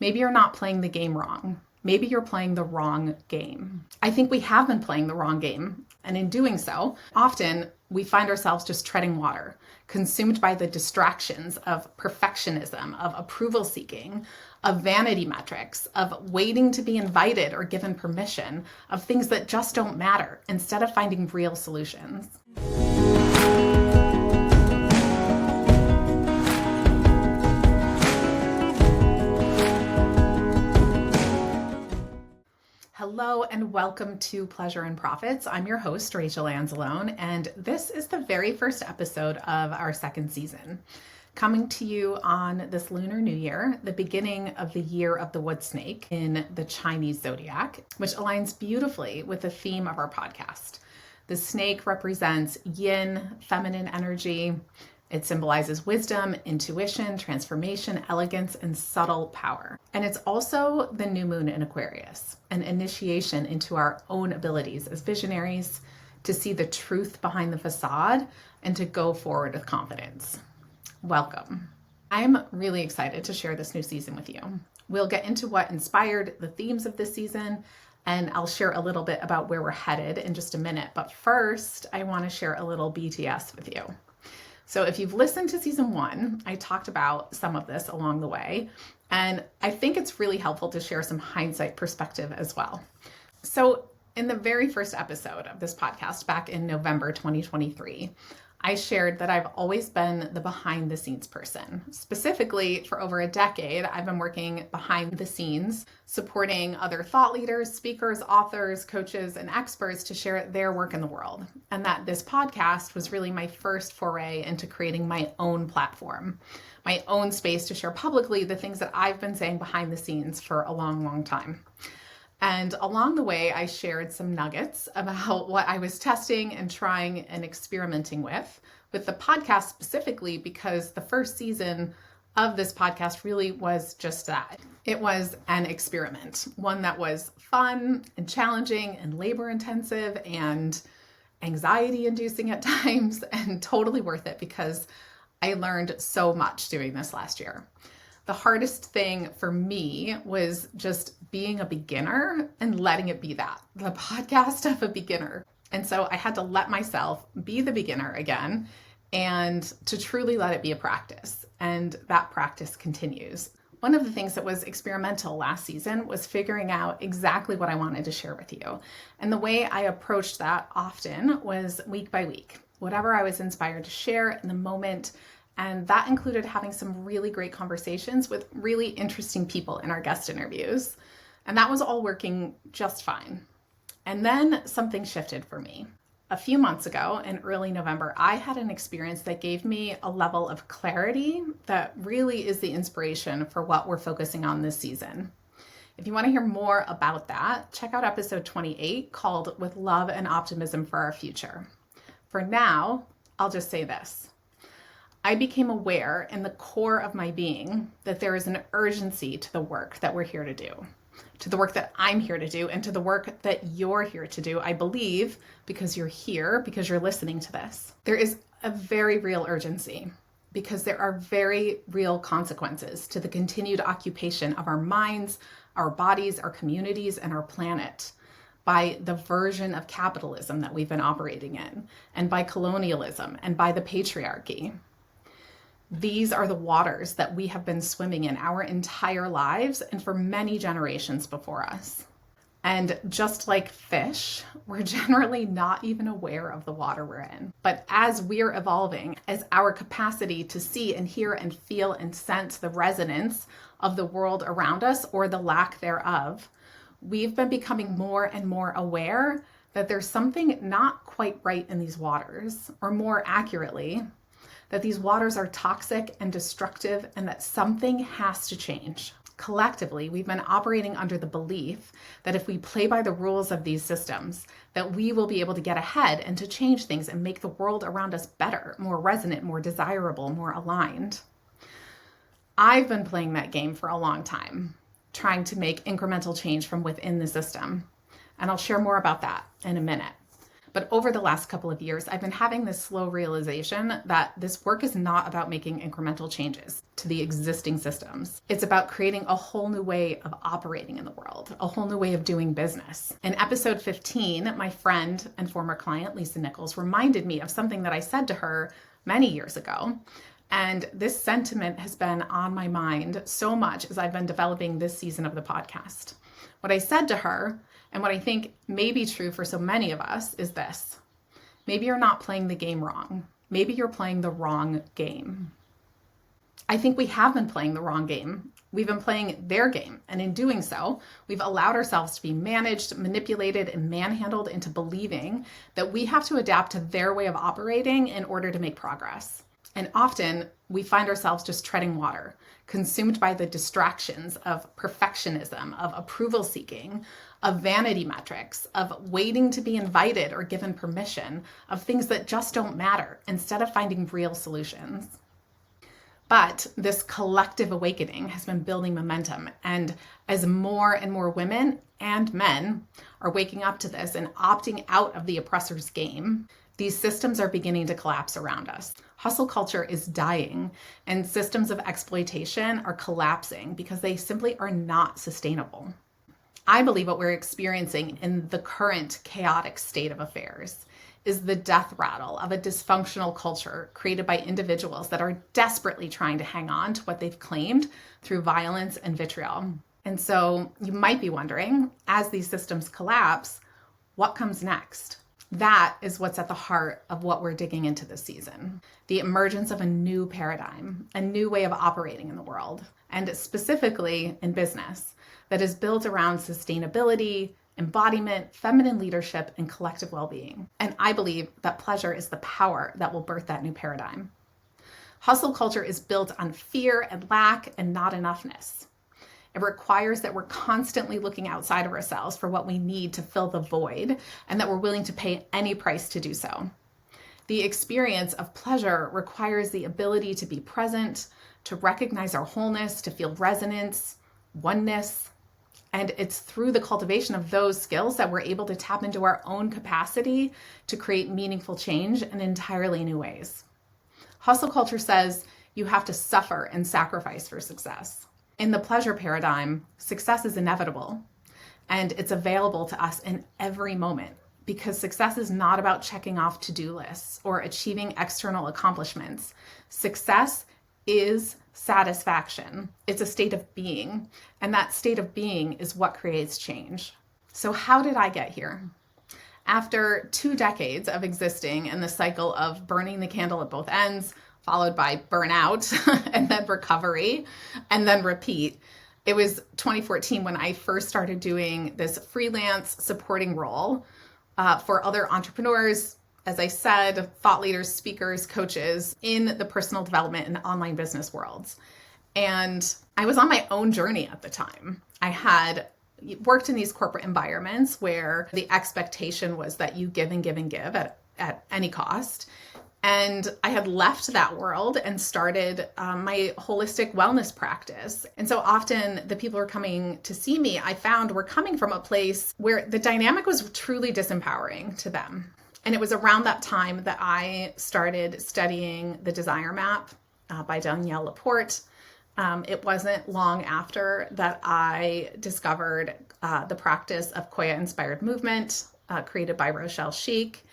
Maybe you're not playing the game wrong. Maybe you're playing the wrong game. I think we have been playing the wrong game. And in doing so, often we find ourselves just treading water, consumed by the distractions of perfectionism, of approval seeking, of vanity metrics, of waiting to be invited or given permission, of things that just don't matter, instead of finding real solutions. Hello and welcome to Pleasure and Profits. I'm your host, Rachel Anzalone, and this is the very first episode of our second season. Coming to you on this Lunar New Year, the beginning of the year of the wood snake in the Chinese zodiac, which aligns beautifully with the theme of our podcast. The snake represents yin, feminine energy. It symbolizes wisdom, intuition, transformation, elegance, and subtle power. And it's also the new moon in Aquarius, an initiation into our own abilities as visionaries, to see the truth behind the facade, and to go forward with confidence. Welcome. I'm really excited to share this new season with you. We'll get into what inspired the themes of this season, and I'll share a little bit about where we're headed in just a minute. But first, I want to share a little BTS with you. So if you've listened to season 1, I talked about some of this along the way, and I think it's really helpful to share some hindsight perspective as well. So in the very first episode of this podcast back in November 2023, I shared that I've always been the behind the scenes person. Specifically, for over a decade, I've been working behind the scenes, supporting other thought leaders, speakers, authors, coaches, and experts to share their work in the world. And that this podcast was really my first foray into creating my own platform, my own space to share publicly the things that I've been saying behind the scenes for a long, long time. And along the way, I shared some nuggets about what I was testing and trying and experimenting with the podcast specifically, because the first season of this podcast really was just that. It was an experiment, one that was fun and challenging and labor intensive and anxiety inducing at times, and totally worth it because I learned so much doing this last year. The hardest thing for me was just being a beginner and letting it be that, the podcast of a beginner. And so I had to let myself be the beginner again and to truly let it be a practice. And that practice continues. One of the things that was experimental last season was figuring out exactly what I wanted to share with you. And the way I approached that often was week by week, whatever I was inspired to share in the moment. And that included having some really great conversations with really interesting people in our guest interviews. And that was all working just fine. And then something shifted for me. A few months ago in early November, I had an experience that gave me a level of clarity that really is the inspiration for what we're focusing on this season. If you want to hear more about that, check out episode 28 called With Love and Optimism for Our Future. For now, I'll just say this. I became aware in the core of my being that there is an urgency to the work that we're here to do, to the work that I'm here to do, and to the work that you're here to do, I believe, because you're here, because you're listening to this. There is a very real urgency because there are very real consequences to the continued occupation of our minds, our bodies, our communities, and our planet by the version of capitalism that we've been operating in, and by colonialism, and by the patriarchy. These are the waters that we have been swimming in our entire lives and for many generations before us. And just like fish, we're generally not even aware of the water we're in. But as we're evolving, as our capacity to see and hear and feel and sense the resonance of the world around us, or the lack thereof, we've been becoming more and more aware that there's something not quite right in these waters, or more accurately, that these waters are toxic and destructive and that something has to change. Collectively, we've been operating under the belief that if we play by the rules of these systems, that we will be able to get ahead and to change things and make the world around us better, more resonant, more desirable, more aligned. I've been playing that game for a long time, trying to make incremental change from within the system. And I'll share more about that in a minute. But over the last couple of years, I've been having this slow realization that this work is not about making incremental changes to the existing systems. It's about creating a whole new way of operating in the world, a whole new way of doing business. In episode 15, my friend and former client, Lisa Nichols, reminded me of something that I said to her many years ago. And this sentiment has been on my mind so much as I've been developing this season of the podcast. What I said to her, and what I think may be true for so many of us, is this: maybe you're not playing the game wrong. Maybe you're playing the wrong game. I think we have been playing the wrong game. We've been playing their game. And in doing so, we've allowed ourselves to be managed, manipulated, and manhandled into believing that we have to adapt to their way of operating in order to make progress. And often we find ourselves just treading water, consumed by the distractions of perfectionism, of approval seeking, of vanity metrics, of waiting to be invited or given permission, of things that just don't matter, instead of finding real solutions. But this collective awakening has been building momentum. And as more and more women and men are waking up to this and opting out of the oppressor's game, these systems are beginning to collapse around us. Hustle culture is dying, and systems of exploitation are collapsing because they simply are not sustainable. I believe what we're experiencing in the current chaotic state of affairs is the death rattle of a dysfunctional culture created by individuals that are desperately trying to hang on to what they've claimed through violence and vitriol. And so you might be wondering, as these systems collapse, what comes next? That is what's at the heart of what we're digging into this season. The emergence of a new paradigm, a new way of operating in the world, and specifically in business, that is built around sustainability, embodiment, feminine leadership, and collective well-being. And I believe that pleasure is the power that will birth that new paradigm. Hustle culture is built on fear and lack and not enoughness. It requires that we're constantly looking outside of ourselves for what we need to fill the void, and that we're willing to pay any price to do so. The experience of pleasure requires the ability to be present, to recognize our wholeness, to feel resonance, oneness. And it's through the cultivation of those skills that we're able to tap into our own capacity to create meaningful change in entirely new ways. Hustle culture says you have to suffer and sacrifice for success. In the pleasure paradigm, success is inevitable, and it's available to us in every moment, because success is not about checking off to-do lists or achieving external accomplishments. Success is satisfaction. It's a state of being, and that state of being is what creates change. So how did I get here? After 2 decades of existing in the cycle of burning the candle at both ends, followed by burnout, and then recovery, and then repeat, it was 2014 when I first started doing this freelance supporting role for other entrepreneurs, as I said, thought leaders, speakers, coaches in the personal development and online business worlds. And I was on my own journey at the time. I had worked in these corporate environments where the expectation was that you give and give and give at any cost. And I had left that world and started my holistic wellness practice. And so often the people who are coming to see me, I found were coming from a place where the dynamic was truly disempowering to them. And it was around that time that I started studying the Desire Map by Danielle Laporte. It wasn't long after that I discovered the practice of Koya-inspired movement created by Rochelle Sheik.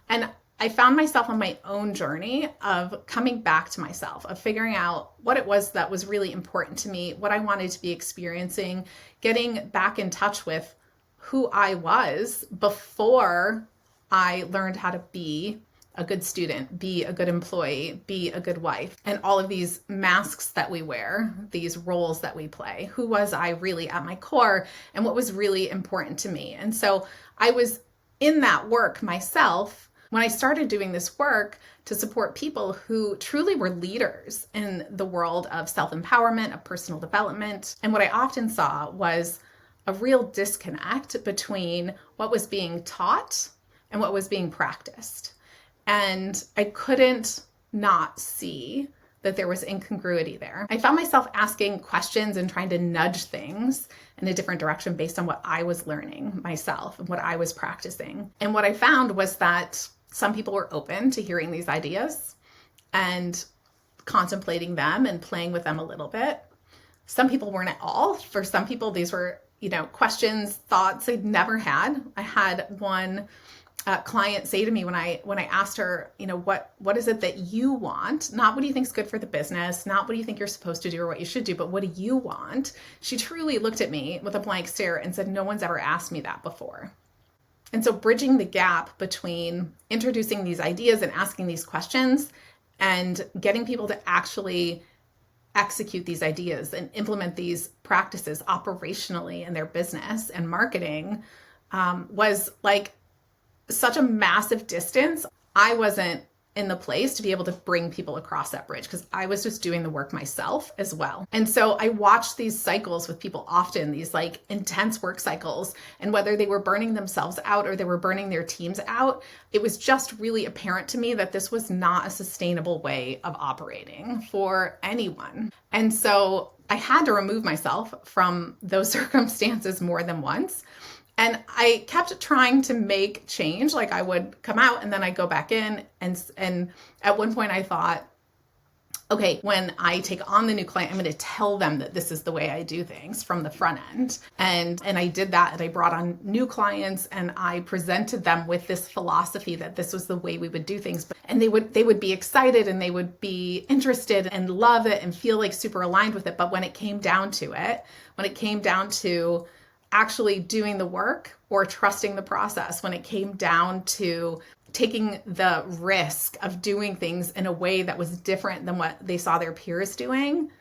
And I found myself on my own journey of coming back to myself, of figuring out what it was that was really important to me, what I wanted to be experiencing, getting back in touch with who I was before I learned how to be a good student, be a good employee, be a good wife, and all of these masks that we wear, these roles that we play. Who was I really at my core, and what was really important to me? And so I was in that work myself when I started doing this work to support people who truly were leaders in the world of self-empowerment, of personal development. And what I often saw was a real disconnect between what was being taught and what was being practiced. And I couldn't not see that there was incongruity there. I found myself asking questions and trying to nudge things in a different direction based on what I was learning myself and what I was practicing. And what I found was that some people were open to hearing these ideas and contemplating them and playing with them a little bit. Some people weren't at all. For some people, these were, questions, thoughts they'd never had. I had one client say to me when I asked her, what is it that you want? Not what do you think is good for the business, not what do you think you're supposed to do or what you should do, but what do you want? She truly looked at me with a blank stare and said, no one's ever asked me that before. And so bridging the gap between introducing these ideas and asking these questions and getting people to actually execute these ideas and implement these practices operationally in their business and marketing was like such a massive distance. I wasn't in the place to be able to bring people across that bridge because I was just doing the work myself as well. And so I watched these cycles with people often, these like intense work cycles, and whether they were burning themselves out or they were burning their teams out, it was just really apparent to me that this was not a sustainable way of operating for anyone. And so I had to remove myself from those circumstances more than once. And I kept trying to make change. Like I would come out and then I'd go back in. And at one point I thought, okay, when I take on the new client, I'm going to tell them that this is the way I do things from the front end. And I did that. And I brought on new clients and I presented them with this philosophy that this was the way we would do things. And they would be excited and they would be interested and love it and feel like super aligned with it. But when it came down to actually doing the work or trusting the process, when it came down to taking the risk of doing things in a way that was different than what they saw their peers doing,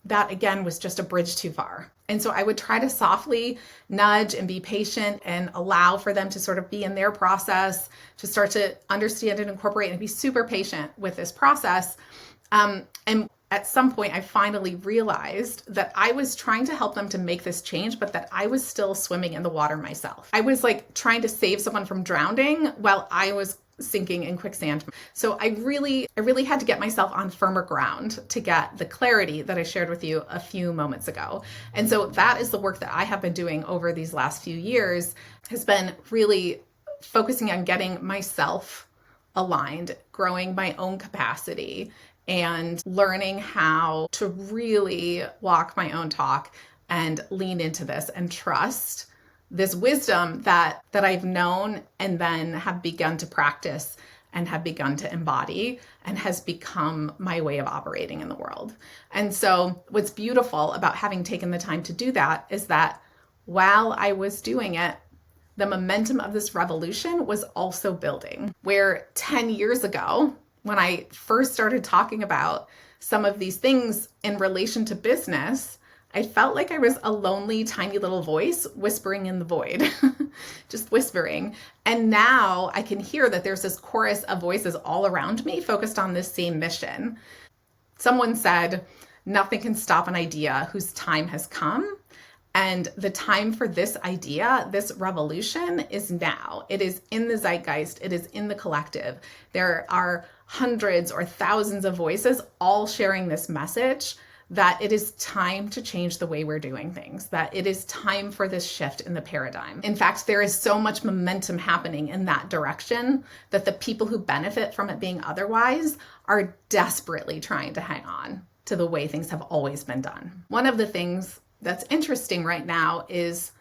that again was just a bridge too far. And so I would try to softly nudge and be patient and allow for them to sort of be in their process, to start to understand and incorporate and be super patient with this process. And at some point, I finally realized that I was trying to help them to make this change, but that I was still swimming in the water myself. I was like trying to save someone from drowning while I was sinking in quicksand. So I really had to get myself on firmer ground to get the clarity that I shared with you a few moments ago. And so that is the work that I have been doing over these last few years, has been really focusing on getting myself aligned, growing my own capacity, and learning how to really walk my own talk and lean into this and trust this wisdom that I've known and then have begun to practice and have begun to embody and has become my way of operating in the world. And so what's beautiful about having taken the time to do that is that while I was doing it, the momentum of this revolution was also building. Where 10 years ago, when I first started talking about some of these things in relation to business, I felt like I was a lonely, tiny little voice whispering in the void, just whispering. And now I can hear that there's this chorus of voices all around me focused on this same mission. Someone said, nothing can stop an idea whose time has come. And the time for this idea, this revolution, is now. It is in the zeitgeist. It is in the collective. There are hundreds or thousands of voices all sharing this message that it is time to change the way we're doing things, that it is time for this shift in the paradigm. In fact, there is so much momentum happening in that direction that the people who benefit from it being otherwise are desperately trying to hang on to the way things have always been done. One of the things that's interesting right now is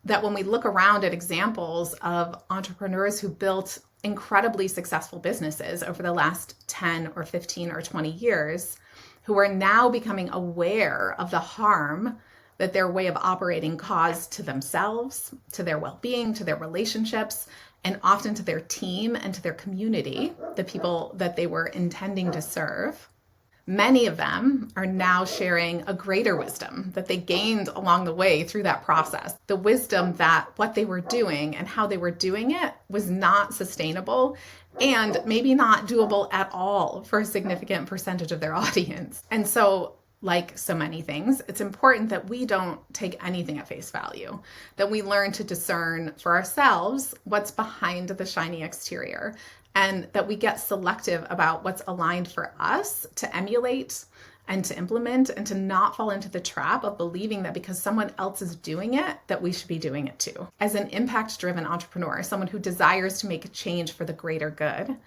that when we look around at examples of entrepreneurs who built incredibly successful businesses over the last 10 or 15 or 20 years, who are now becoming aware of the harm that their way of operating caused to themselves, to their well-being, to their relationships, and often to their team and to their community, the people that they were intending to serve. Many of them are now sharing a greater wisdom that they gained along the way through that process. The wisdom that what they were doing and how they were doing it was not sustainable and maybe not doable at all for a significant percentage of their audience. And so, like so many things, it's important that we don't take anything at face value, that we learn to discern for ourselves what's behind the shiny exterior and that we get selective about what's aligned for us to emulate and to implement, and to not fall into the trap of believing that because someone else is doing it, that we should be doing it too. As an impact-driven entrepreneur, someone who desires to make a change for the greater good,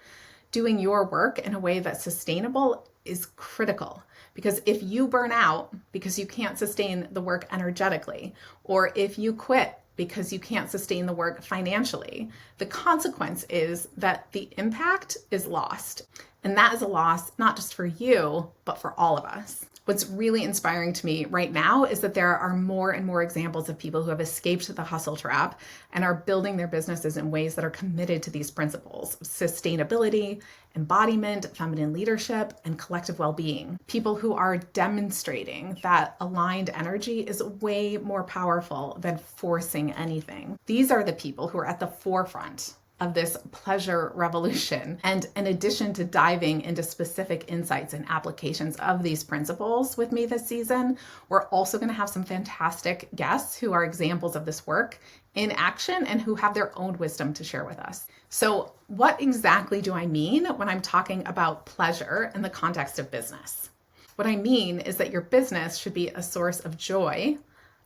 doing your work in a way that's sustainable is critical. Because if you burn out because you can't sustain the work energetically, or if you quit because you can't sustain the work financially, the consequence is that the impact is lost. And that is a loss, not just for you, but for all of us. What's really inspiring to me right now is that there are more and more examples of people who have escaped the hustle trap and are building their businesses in ways that are committed to these principles: sustainability, embodiment, feminine leadership, and collective well-being. People who are demonstrating that aligned energy is way more powerful than forcing anything. These are the people who are at the forefront of this pleasure revolution. And in addition to diving into specific insights and applications of these principles with me this season, we're also going to have some fantastic guests who are examples of this work in action and who have their own wisdom to share with us. So what exactly do I mean when I'm talking about pleasure in the context of business? What I mean is that your business should be a source of joy,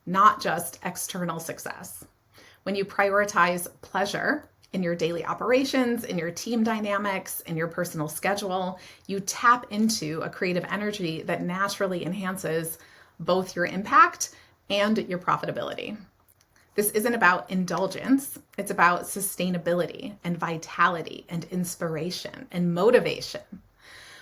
not just external success. When you prioritize pleasure in your daily operations, in your team dynamics, in your personal schedule, you tap into a creative energy that naturally enhances both your impact and your profitability. This isn't about indulgence, it's about sustainability and vitality and inspiration and motivation.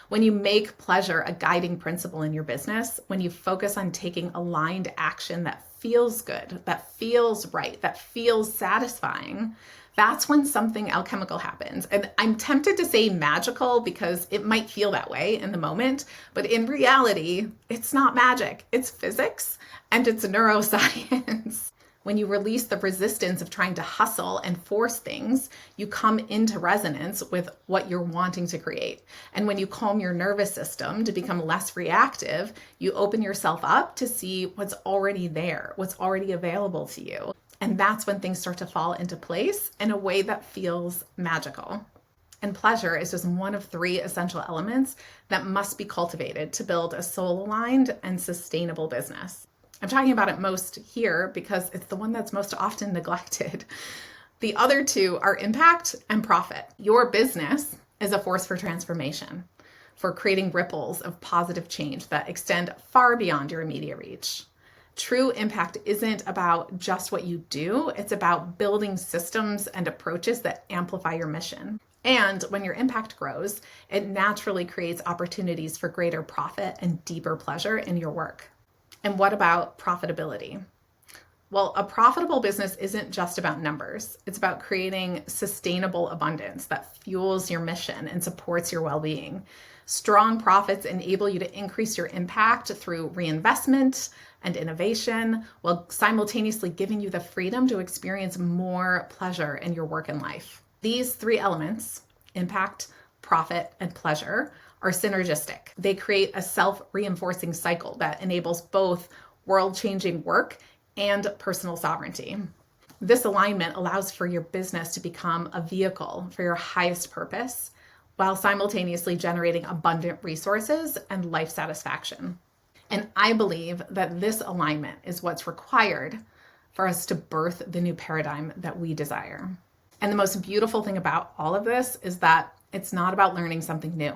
When you make pleasure a guiding principle in your business, when you focus on taking aligned action that feels good, that feels right, that feels satisfying, that's when something alchemical happens. And I'm tempted to say magical because it might feel that way in the moment, but in reality, it's not magic. It's physics and it's neuroscience. When you release the resistance of trying to hustle and force things, you come into resonance with what you're wanting to create. And when you calm your nervous system to become less reactive, you open yourself up to see what's already there, what's already available to you. And that's when things start to fall into place in a way that feels magical. And pleasure is just one of 3 essential elements that must be cultivated to build a soul-aligned and sustainable business. I'm talking about it most here because it's the one that's most often neglected. The other 2 are impact and profit. Your business is a force for transformation, for creating ripples of positive change that extend far beyond your immediate reach. True impact isn't about just what you do, it's about building systems and approaches that amplify your mission. And when your impact grows, it naturally creates opportunities for greater profit and deeper pleasure in your work. And what about profitability? Well, a profitable business isn't just about numbers. It's about creating sustainable abundance that fuels your mission and supports your well-being. Strong profits enable you to increase your impact through reinvestment and innovation, while simultaneously giving you the freedom to experience more pleasure in your work and life. These 3 elements, impact, profit, and pleasure, are synergistic. They create a self-reinforcing cycle that enables both world-changing work and personal sovereignty. This alignment allows for your business to become a vehicle for your highest purpose, while simultaneously generating abundant resources and life satisfaction. And I believe that this alignment is what's required for us to birth the new paradigm that we desire. And the most beautiful thing about all of this is that it's not about learning something new.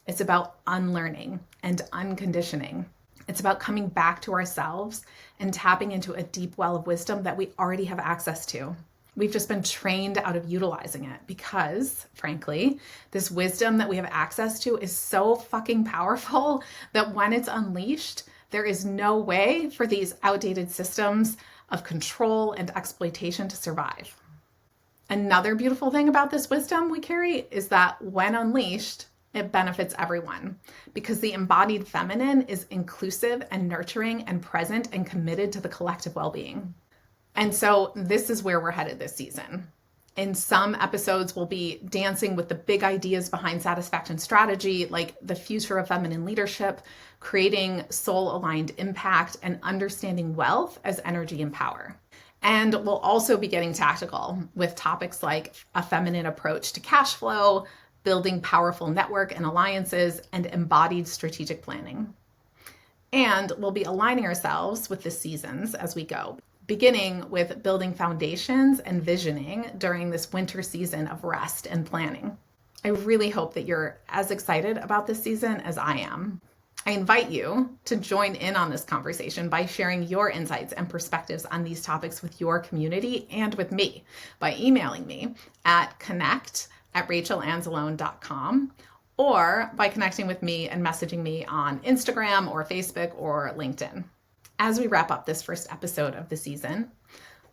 It's about unlearning and unconditioning. It's about coming back to ourselves and tapping into a deep well of wisdom that we already have access to. We've just been trained out of utilizing it because, frankly, this wisdom that we have access to is so fucking powerful that when it's unleashed, there is no way for these outdated systems of control and exploitation to survive. Another beautiful thing about this wisdom we carry is that when unleashed, it benefits everyone because the embodied feminine is inclusive and nurturing and present and committed to the collective well-being. And so this is where we're headed this season. In some episodes, we'll be dancing with the big ideas behind satisfaction strategy, like the future of feminine leadership, creating soul-aligned impact, and understanding wealth as energy and power. And we'll also be getting tactical with topics like a feminine approach to cash flow, building powerful network and alliances, and embodied strategic planning. And we'll be aligning ourselves with the seasons as we go, beginning with building foundations and visioning during this winter season of rest and planning. I really hope that you're as excited about this season as I am. I invite you to join in on this conversation by sharing your insights and perspectives on these topics with your community and with me by emailing me at connect@rachelanzalone.com or by connecting with me and messaging me on Instagram or Facebook or LinkedIn. As we wrap up this first episode of the season,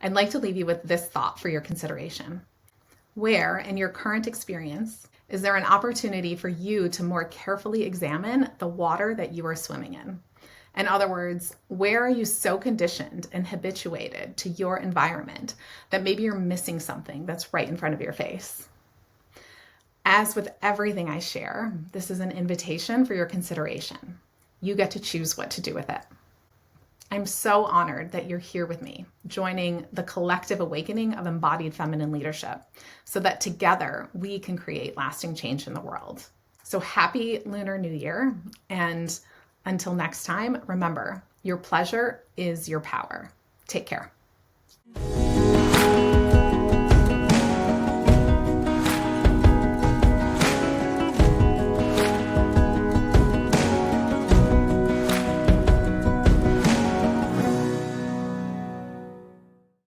I'd like to leave you with this thought for your consideration. Where, in your current experience, is there an opportunity for you to more carefully examine the water that you are swimming in? In other words, where are you so conditioned and habituated to your environment that maybe you're missing something that's right in front of your face? As with everything I share, this is an invitation for your consideration. You get to choose what to do with it. I'm so honored that you're here with me, joining the collective awakening of embodied feminine leadership so that together we can create lasting change in the world. So happy Lunar New Year. And until next time, remember, your pleasure is your power. Take care.